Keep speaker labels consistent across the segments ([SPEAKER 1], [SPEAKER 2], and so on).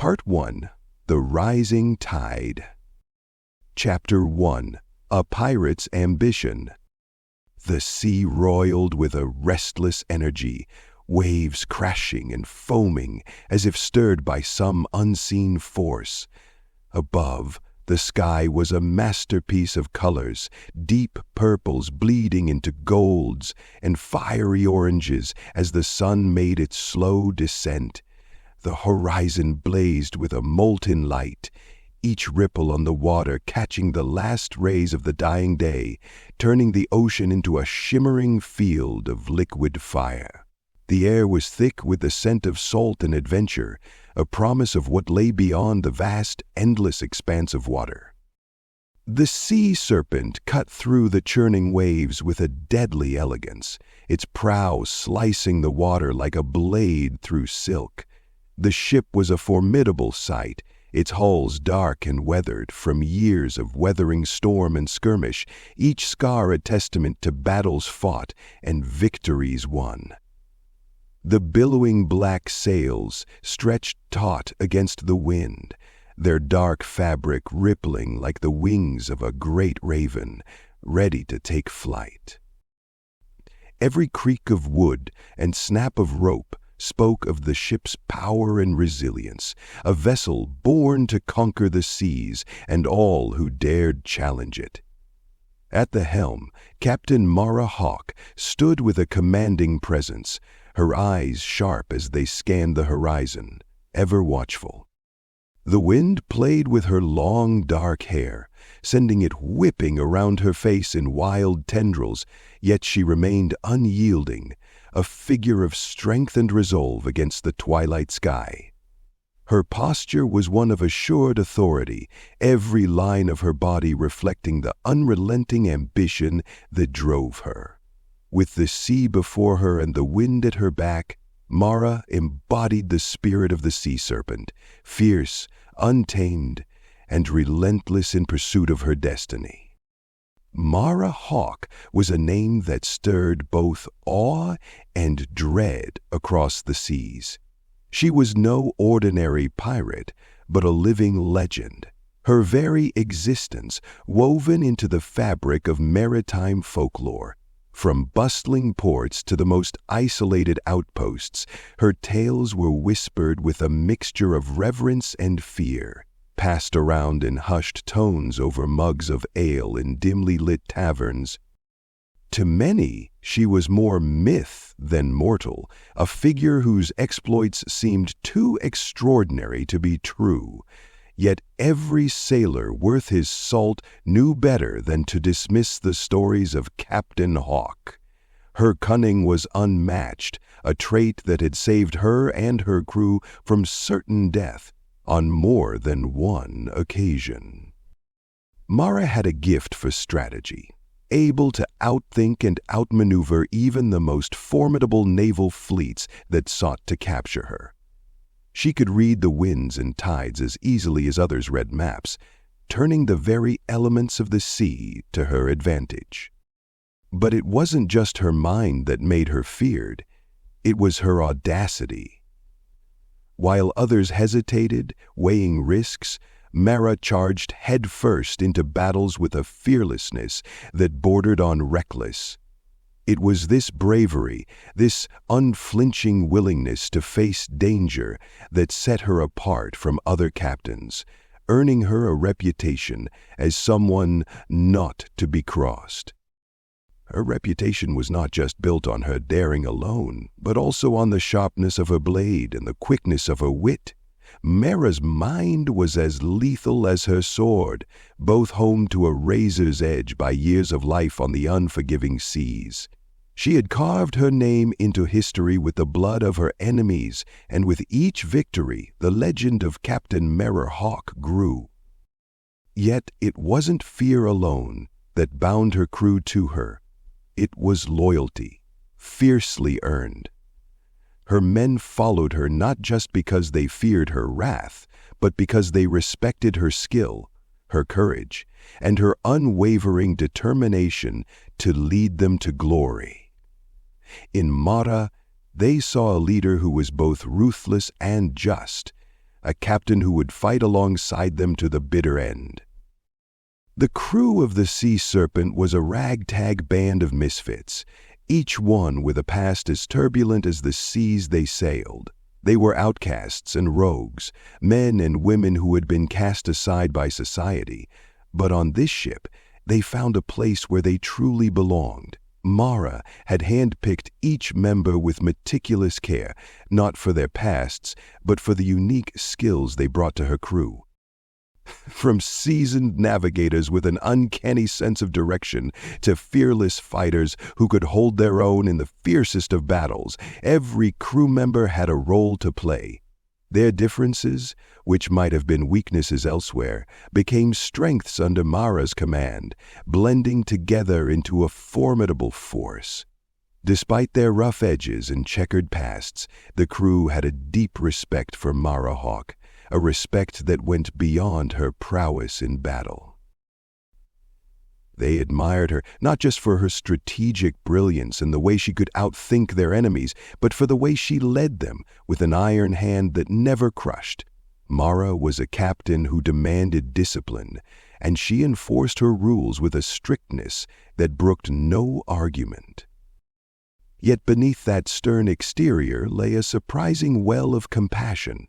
[SPEAKER 1] Part 1. The Rising Tide. Chapter 1. A Pirate's Ambition. The sea roiled with a restless energy, waves crashing and foaming as if stirred by some unseen force. Above, the sky was a masterpiece of colors, deep purples bleeding into golds and fiery oranges as the sun made its slow descent. The horizon blazed with a molten light, each ripple on the water catching the last rays of the dying day, turning the ocean into a shimmering field of liquid fire. The air was thick with the scent of salt and adventure, a promise of what lay beyond the vast, endless expanse of water. The sea serpent cut through the churning waves with a deadly elegance, its prow slicing the water like a blade through silk. The ship was a formidable sight, its hulls dark and weathered from years of weathering storm and skirmish, each scar a testament to battles fought and victories won. The billowing black sails stretched taut against the wind, their dark fabric rippling like the wings of a great raven, ready to take flight. Every creak of wood and snap of rope spoke of the ship's power and resilience, a vessel born to conquer the seas and all who dared challenge it. At the helm, Captain Mara Hawke stood with a commanding presence, her eyes sharp as they scanned the horizon, ever watchful. The wind played with her long, dark hair, sending it whipping around her face in wild tendrils, yet she remained unyielding, a figure of strength and resolve against the twilight sky. Her posture was one of assured authority, every line of her body reflecting the unrelenting ambition that drove her. With the sea before her and the wind at her back, Mara embodied the spirit of the sea serpent, fierce, untamed, and relentless in pursuit of her destiny. Mara Hawke was a name that stirred both awe and dread across the seas. She was no ordinary pirate, but a living legend, her very existence woven into the fabric of maritime folklore. From bustling ports to the most isolated outposts, her tales were whispered with a mixture of reverence and fear, passed around in hushed tones over mugs of ale in dimly lit taverns. To many, she was more myth than mortal, a figure whose exploits seemed too extraordinary to be true. Yet every sailor worth his salt knew better than to dismiss the stories of Captain Hawke. Her cunning was unmatched, a trait that had saved her and her crew from certain death on more than one occasion. Mara had a gift for strategy, able to outthink and outmaneuver even the most formidable naval fleets that sought to capture her. She could read the winds and tides as easily as others read maps, turning the very elements of the sea to her advantage. But it wasn't just her mind that made her feared, it was her audacity. While others hesitated, weighing risks, Mara charged headfirst into battles with a fearlessness that bordered on reckless. It was this bravery, this unflinching willingness to face danger that set her apart from other captains, earning her a reputation as someone not to be crossed. Her reputation was not just built on her daring alone, but also on the sharpness of her blade and the quickness of her wit. Mara's mind was as lethal as her sword, both home to a razor's edge by years of life on the unforgiving seas. She had carved her name into history with the blood of her enemies, and with each victory, the legend of Captain Mara Hawke grew. Yet it wasn't fear alone that bound her crew to her. It was loyalty, fiercely earned. Her men followed her not just because they feared her wrath, but because they respected her skill, her courage, and her unwavering determination to lead them to glory. In Mara, they saw a leader who was both ruthless and just, a captain who would fight alongside them to the bitter end. The crew of the Sea Serpent was a ragtag band of misfits, each one with a past as turbulent as the seas they sailed. They were outcasts and rogues, men and women who had been cast aside by society, but on this ship they found a place where they truly belonged. Mara had handpicked each member with meticulous care, not for their pasts, but for the unique skills they brought to her crew. From seasoned navigators with an uncanny sense of direction to fearless fighters who could hold their own in the fiercest of battles, every crew member had a role to play. Their differences, which might have been weaknesses elsewhere, became strengths under Mara's command, blending together into a formidable force. Despite their rough edges and checkered pasts, the crew had a deep respect for Mara Hawk, a respect that went beyond her prowess in battle. They admired her not just for her strategic brilliance and the way she could outthink their enemies, but for the way she led them with an iron hand that never crushed. Mara was a captain who demanded discipline, and she enforced her rules with a strictness that brooked no argument. Yet beneath that stern exterior lay a surprising well of compassion.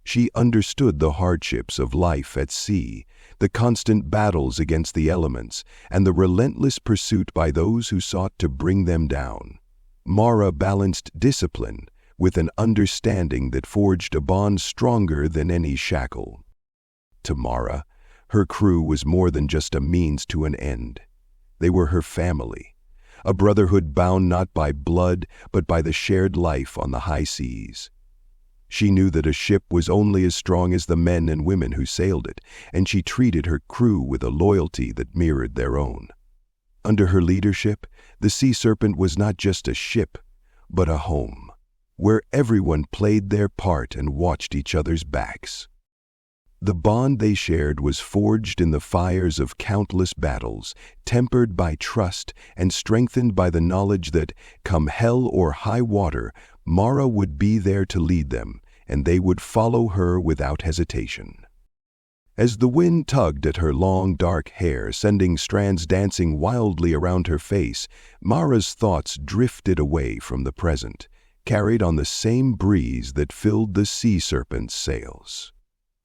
[SPEAKER 1] She understood the hardships of life at sea, the constant battles against the elements, and the relentless pursuit by those who sought to bring them down. Mara balanced discipline with an understanding that forged a bond stronger than any shackle. To Mara, her crew was more than just a means to an end. They were her family, a brotherhood bound not by blood but by the shared life on the high seas. She knew that a ship was only as strong as the men and women who sailed it, and she treated her crew with a loyalty that mirrored their own. Under her leadership, the Sea Serpent was not just a ship, but a home, where everyone played their part and watched each other's backs. The bond they shared was forged in the fires of countless battles, tempered by trust and strengthened by the knowledge that, come hell or high water, Mara would be there to lead them, and they would follow her without hesitation. As the wind tugged at her long, dark hair, sending strands dancing wildly around her face, Mara's thoughts drifted away from the present, carried on the same breeze that filled the Sea Serpent's sails.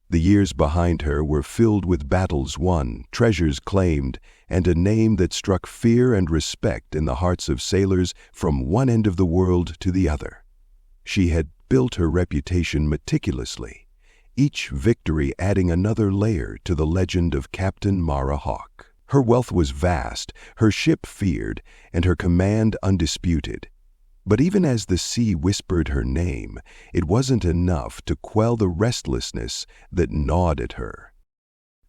[SPEAKER 1] The years behind her were filled with battles won, treasures claimed, and a name that struck fear and respect in the hearts of sailors from one end of the world to the other. She had built her reputation meticulously, each victory adding another layer to the legend of Captain Mara Hawk. Her wealth was vast, her ship feared, and her command undisputed. But even as the sea whispered her name, it wasn't enough to quell the restlessness that gnawed at her.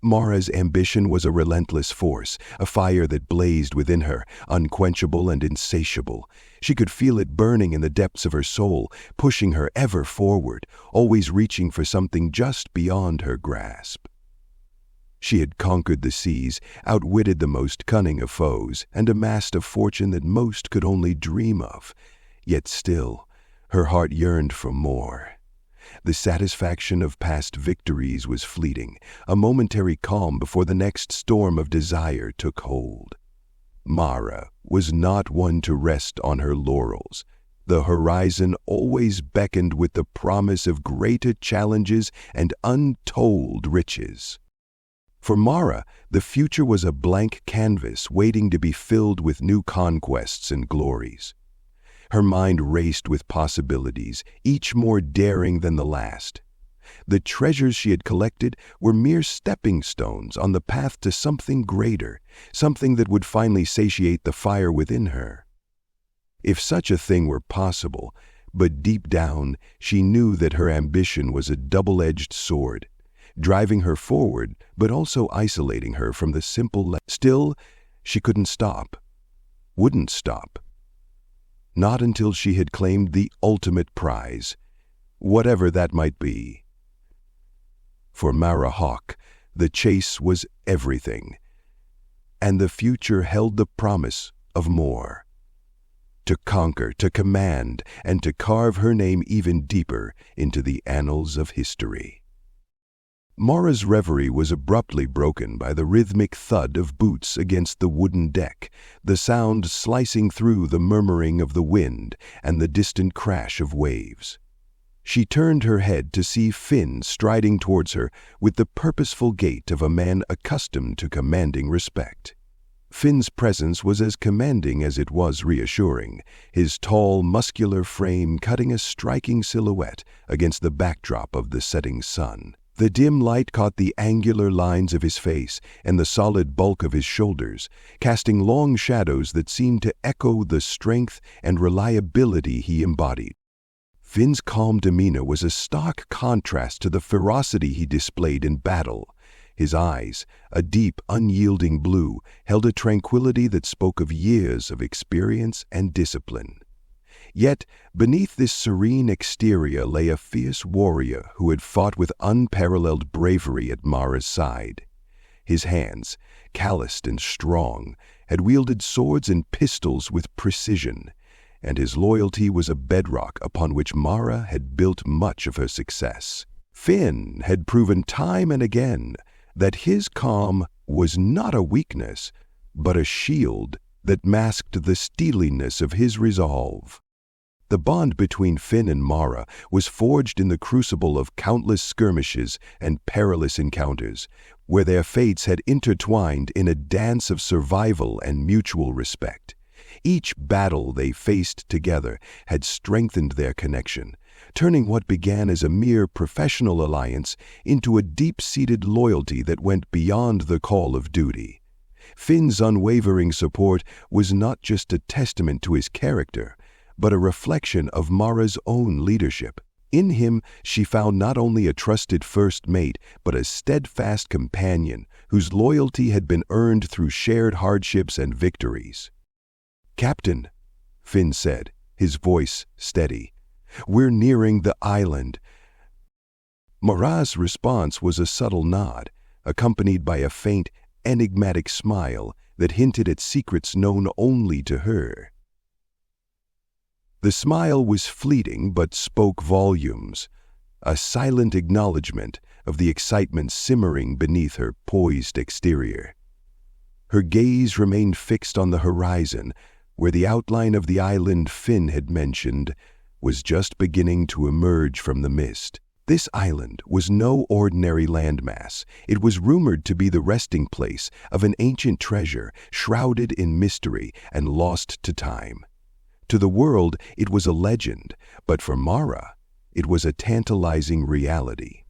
[SPEAKER 1] Mara's ambition was a relentless force, a fire that blazed within her, unquenchable and insatiable. She could feel it burning in the depths of her soul, pushing her ever forward, always reaching for something just beyond her grasp. She had conquered the seas, outwitted the most cunning of foes, and amassed a fortune that most could only dream of. Yet still, her heart yearned for more. The satisfaction of past victories was fleeting, a momentary calm before the next storm of desire took hold. Mara was not one to rest on her laurels. The horizon always beckoned with the promise of greater challenges and untold riches. For Mara, the future was a blank canvas waiting to be filled with new conquests and glories. Her mind raced with possibilities, each more daring than the last. The treasures she had collected were mere stepping stones on the path to something greater, something that would finally satiate the fire within her. If such a thing were possible, but deep down she knew that her ambition was a double-edged sword, driving her forward but also isolating her from the simple Still, she couldn't stop, wouldn't stop. Not until she had claimed the ultimate prize, whatever that might be. For Mara Hawk, the chase was everything, and the future held the promise of more. To conquer, to command, and to carve her name even deeper into the annals of history. Mara's reverie was abruptly broken by the rhythmic thud of boots against the wooden deck, the sound slicing through the murmuring of the wind and the distant crash of waves. She turned her head to see Finn striding towards her with the purposeful gait of a man accustomed to commanding respect. Finn's presence was as commanding as it was reassuring, his tall, muscular frame cutting a striking silhouette against the backdrop of the setting sun. The dim light caught the angular lines of his face and the solid bulk of his shoulders, casting long shadows that seemed to echo the strength and reliability he embodied. Finn's calm demeanor was a stark contrast to the ferocity he displayed in battle. His eyes, a deep, unyielding blue, held a tranquility that spoke of years of experience and discipline. Yet, beneath this serene exterior lay a fierce warrior who had fought with unparalleled bravery at Mara's side. His hands, calloused and strong, had wielded swords and pistols with precision, and his loyalty was a bedrock upon which Mara had built much of her success. Finn had proven time and again that his calm was not a weakness, but a shield that masked the steeliness of his resolve. The bond between Finn and Mara was forged in the crucible of countless skirmishes and perilous encounters, where their fates had intertwined in a dance of survival and mutual respect. Each battle they faced together had strengthened their connection, turning what began as a mere professional alliance into a deep-seated loyalty that went beyond the call of duty. Finn's unwavering support was not just a testament to his character, but a reflection of Mara's own leadership. In him, she found not only a trusted first mate, but a steadfast companion whose loyalty had been earned through shared hardships and victories. "Captain," Finn said, his voice steady, "we're nearing the island." Mara's response was a subtle nod, accompanied by a faint, enigmatic smile that hinted at secrets known only to her. The smile was fleeting but spoke volumes, a silent acknowledgment of the excitement simmering beneath her poised exterior. Her gaze remained fixed on the horizon, where the outline of the island Finn had mentioned was just beginning to emerge from the mist. This island was no ordinary landmass. It was rumored to be the resting place of an ancient treasure shrouded in mystery and lost to time. To the world, it was a legend, but for Mara, it was a tantalizing reality.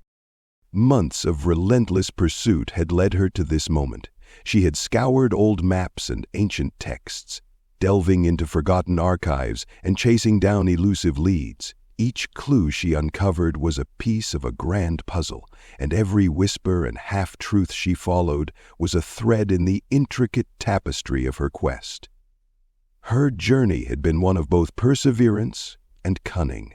[SPEAKER 1] Months of relentless pursuit had led her to this moment. She had scoured old maps and ancient texts, delving into forgotten archives and chasing down elusive leads. Each clue she uncovered was a piece of a grand puzzle, and every whisper and half-truth she followed was a thread in the intricate tapestry of her quest. Her journey had been one of both perseverance and cunning,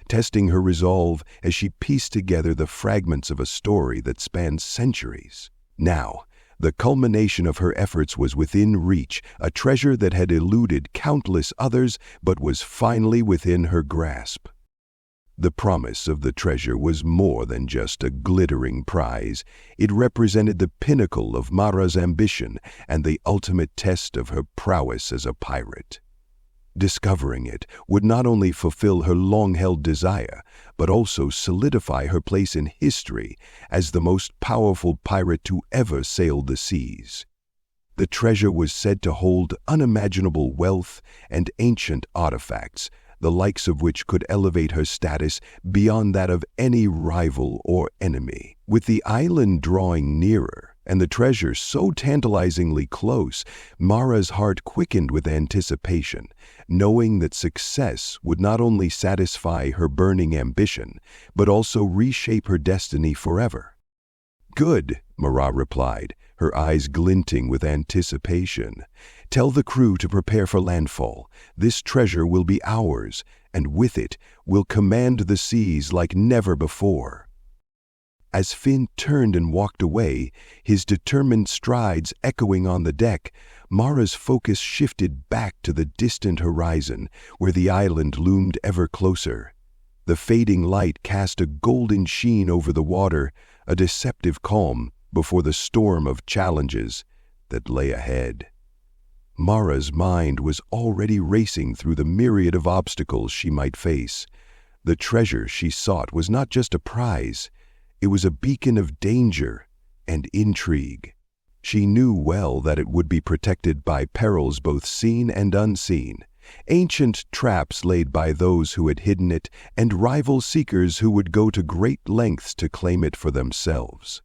[SPEAKER 1] testing her resolve as she pieced together the fragments of a story that spanned centuries. Now, the culmination of her efforts was within reach, a treasure that had eluded countless others but was finally within her grasp. The promise of the treasure was more than just a glittering prize. It represented the pinnacle of Mara's ambition and the ultimate test of her prowess as a pirate. Discovering it would not only fulfill her long-held desire, but also solidify her place in history as the most powerful pirate to ever sail the seas. The treasure was said to hold unimaginable wealth and ancient artifacts, the likes of which could elevate her status beyond that of any rival or enemy. With the island drawing nearer and the treasure so tantalizingly close, Mara's heart quickened with anticipation, knowing that success would not only satisfy her burning ambition, but also reshape her destiny forever. "Good," Mara replied, her eyes glinting with anticipation. "Tell the crew to prepare for landfall. This treasure will be ours, and with it, we'll command the seas like never before." As Finn turned and walked away, his determined strides echoing on the deck, Mara's focus shifted back to the distant horizon, where the island loomed ever closer. The fading light cast a golden sheen over the water, a deceptive calm before the storm of challenges that lay ahead. Mara's mind was already racing through the myriad of obstacles she might face. The treasure she sought was not just a prize, it was a beacon of danger and intrigue. She knew well that it would be protected by perils both seen and unseen, ancient traps laid by those who had hidden it, and rival seekers who would go to great lengths to claim it for themselves.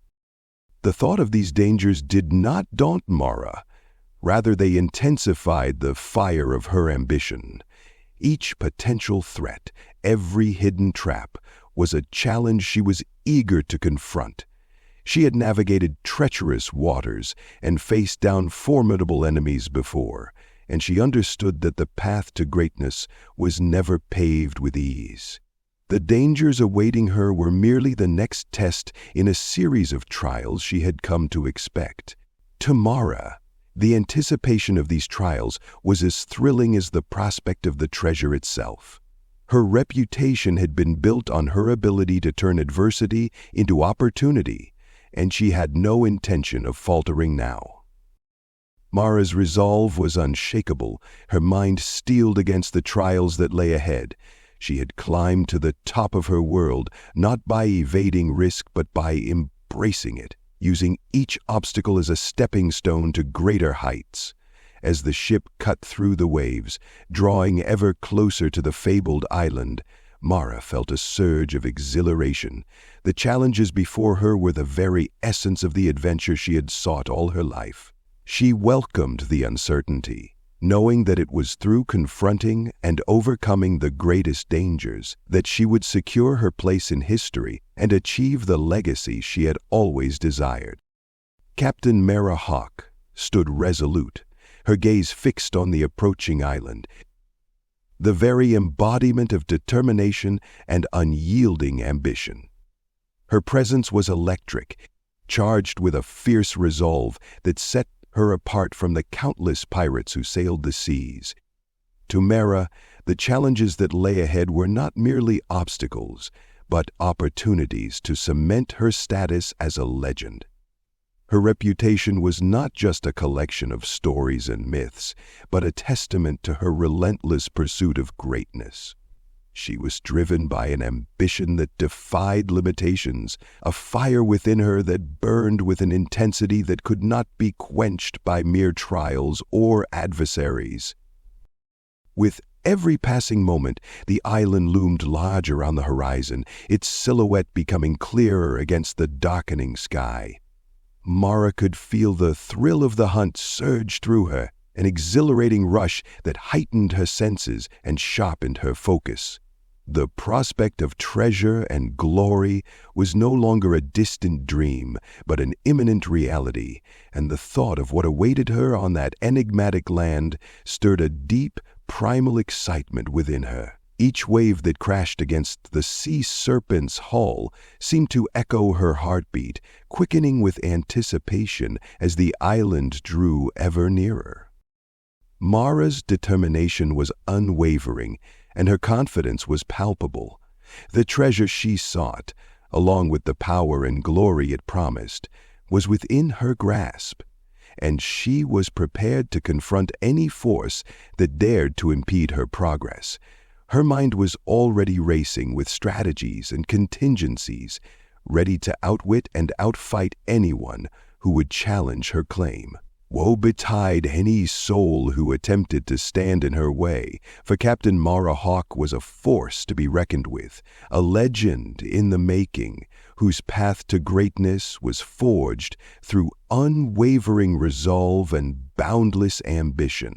[SPEAKER 1] The thought of these dangers did not daunt Mara. Rather, they intensified the fire of her ambition. Each potential threat, every hidden trap, was a challenge she was eager to confront. She had navigated treacherous waters and faced down formidable enemies before, and she understood that the path to greatness was never paved with ease. The dangers awaiting her were merely the next test in a series of trials she had come to expect. To Mara, the anticipation of these trials was as thrilling as the prospect of the treasure itself. Her reputation had been built on her ability to turn adversity into opportunity, and she had no intention of faltering now. Mara's resolve was unshakable, her mind steeled against the trials that lay ahead. She had climbed to the top of her world, not by evading risk but by embracing it, using each obstacle as a stepping stone to greater heights. As the ship cut through the waves, drawing ever closer to the fabled island, Mara felt a surge of exhilaration. The challenges before her were the very essence of the adventure she had sought all her life. She welcomed the uncertainty, knowing that it was through confronting and overcoming the greatest dangers that she would secure her place in history and achieve the legacy she had always desired. Captain Mara Hawke stood resolute, her gaze fixed on the approaching island, the very embodiment of determination and unyielding ambition. Her presence was electric, charged with a fierce resolve that set her apart from the countless pirates who sailed the seas. To Mara, the challenges that lay ahead were not merely obstacles, but opportunities to cement her status as a legend. Her reputation was not just a collection of stories and myths, but a testament to her relentless pursuit of greatness. She was driven by an ambition that defied limitations, a fire within her that burned with an intensity that could not be quenched by mere trials or adversaries. With every passing moment, the island loomed larger on the horizon, its silhouette becoming clearer against the darkening sky. Mara could feel the thrill of the hunt surge through her, an exhilarating rush that heightened her senses and sharpened her focus. The prospect of treasure and glory was no longer a distant dream, but an imminent reality, and the thought of what awaited her on that enigmatic land stirred a deep, primal excitement within her. Each wave that crashed against the sea serpent's hull seemed to echo her heartbeat, quickening with anticipation as the island drew ever nearer. Mara's determination was unwavering, and her confidence was palpable. The treasure she sought, along with the power and glory it promised, was within her grasp, and she was prepared to confront any force that dared to impede her progress. Her mind was already racing with strategies and contingencies, ready to outwit and outfight anyone who would challenge her claim. Woe betide any soul who attempted to stand in her way, for Captain Mara Hawke was a force to be reckoned with, a legend in the making, whose path to greatness was forged through unwavering resolve and boundless ambition.